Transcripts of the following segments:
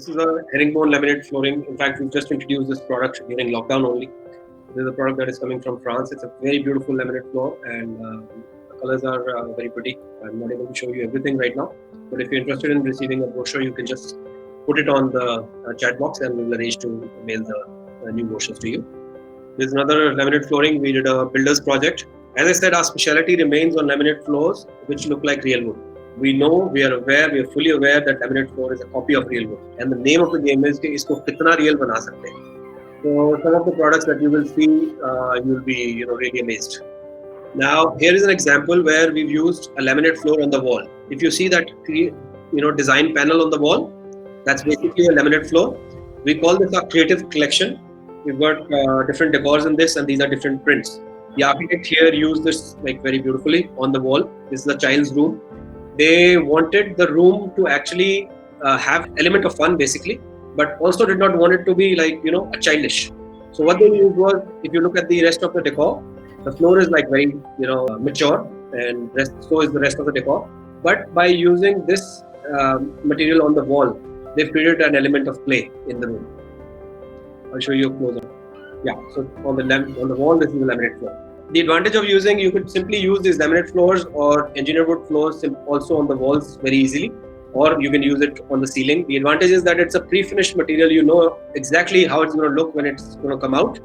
is a herringbone laminate flooring. In fact, we've just introduced this product during lockdown only. This is a product that is coming from France. It's a very beautiful laminate floor, and the colors are very pretty. I'm not able to show you everything right now, but if you're interested in receiving a brochure, you can just put it on the chat box, and we'll arrange to mail the new brochures to you. There's another laminate flooring. We did a builder's project. As I said, our specialty remains on laminate floors, which look like real wood. We know, we are aware, we are fully aware that laminate floor is a copy of real wood. And the name of the game is कि इसको कितना real बना सकते हैं. So some of the products that you will see, you will be really amazed. Now here is an example where we've used a laminate floor on the wall. If you see that design panel on the wall, that's basically a laminate floor. We call this our creative collection. We've got different decors in this, and these are different prints. The architect here used this very beautifully on the wall. This is the child's room. They wanted the room to actually have element of fun basically, but also did not want it to be a childish. So what they used was, if you look at the rest of the decor, the floor is very mature, and so is the rest of the decor. But by using this material on the wall, they've created an element of play in the room. I'll show you a closer. Yeah, so on the wall, this is the laminate floor. The advantage of you could simply use these laminate floors or engineered wood floors also on the walls very easily, or you can use it on the ceiling. The advantage is that it's a pre-finished material. You know exactly how it's going to look when it's going to come out,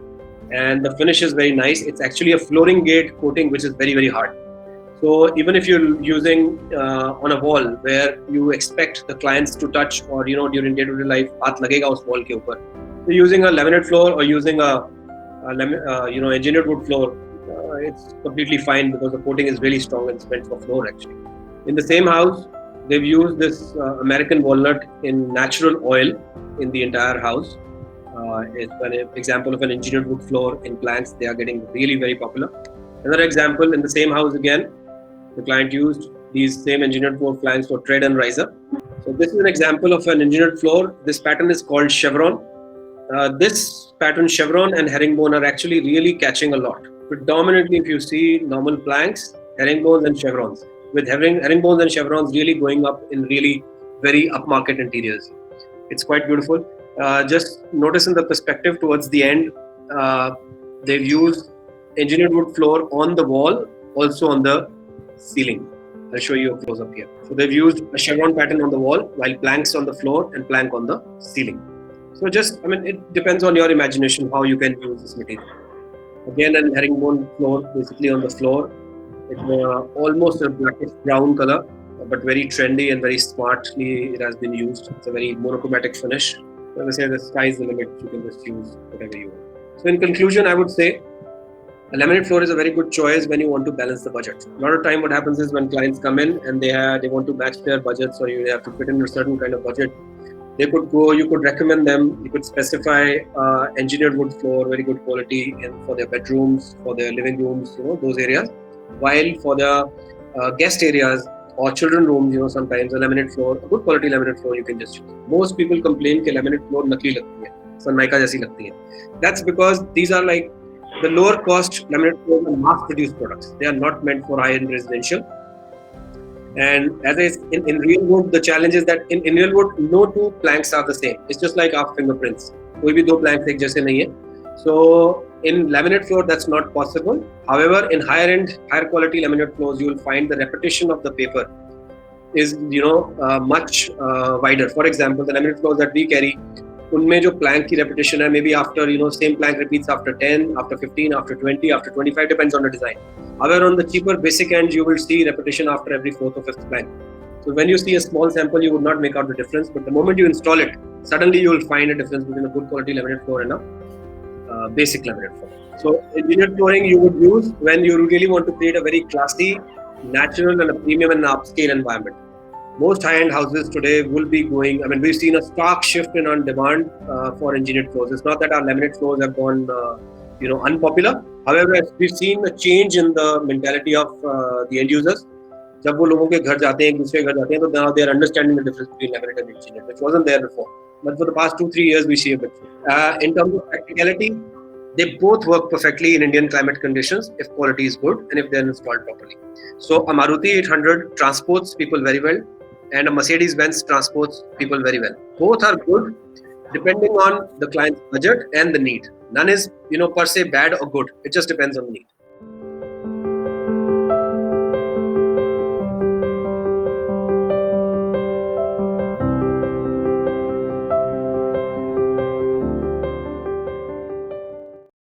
and the finish is very nice. It's actually a flooring gate coating, which is very, very hard. So even if you're using on a wall where you expect the clients to touch, or during day-to-day life, हाथ लगेगा उस wall के ऊपर. So using a laminate floor or using a engineered wood floor, it's completely fine because the coating is really strong and it's meant for floor actually. In the same house, they've used this American walnut in natural oil in the entire house. It's an example of an engineered wood floor in planks. They are getting really very popular. Another example, in the same house again, the client used these same engineered floor planks for tread and riser. So this is an example of an engineered floor. This pattern is called chevron. This pattern, chevron and herringbone, are actually really catching a lot. Predominantly, if you see normal planks, herringbones and chevrons, with herringbones and chevrons really going up in really very upmarket interiors. It's quite beautiful. Just notice in the perspective towards the end, they've used engineered wood floor on the wall, also on the ceiling. I'll show you a close up here. So they've used a chevron pattern on the wall, while planks on the floor and plank on the ceiling. So it depends on your imagination how you can use this material. Again, an herringbone floor basically on the floor. It's almost a blackish brown color, but very trendy and very smartly it has been used. It's a very monochromatic finish. As I say, the sky is the limit. You can just use whatever you want. So in conclusion, I would say a laminate floor is a very good choice when you want to balance the budget. A lot of time what happens is when clients come in and they want to match their budgets, or you have to fit in a certain kind of budget, they could go, you could recommend them, you could specify engineered wood floor, very good quality, for their bedrooms, for their living rooms, those areas. While for the guest areas or children rooms, sometimes a laminate floor, a good quality laminate floor you can just use. Most people complain that laminate floor nakli lagti hai, sanmaika jaisi lagti hai. That's because these are the lower cost laminate floors are mass produced products. They are not meant for high-end residential. And as in real wood, the challenge is that in real wood, no two planks are the same. It's just like our fingerprints. कोई भी दो planks एक जैसे नहीं है. So in laminate floor, that's not possible. However, in higher quality laminate floors, you will find the repetition of the paper is much wider. For example, the laminate floors that we carry, उनमें जो plank की repetition है, maybe after same plank repeats after 10, after 15, after 20, after 25, depends on the design. However, on the cheaper basic end, you will see repetition after every 4th or 5th plank. So when you see a small sample, you would not make out the difference. But the moment you install it, suddenly you will find a difference between a good quality laminate floor and a basic laminate floor. So engineered flooring you would use when you really want to create a very classy, natural and a premium and upscale environment. Most high-end houses today will be going, we've seen a stark shift in on demand for engineered floors. It's not that our laminate floors have gone unpopular. However, we've seen a change in the mentality of the end users. जब वो लोगों के घर जाते हैं, एक दूसरे के घर जाते हैं, तो now they are understanding the difference between laminate and engineered, which wasn't there before. But for the past 2-3 years, we see a bit. In terms of practicality, they both work perfectly in Indian climate conditions if quality is good and if they're installed properly. So a Maruti 800 transports people very well, and a Mercedes-Benz transports people very well. Both are good depending on the client's budget and the need. None is per se bad or good. It just depends on the need.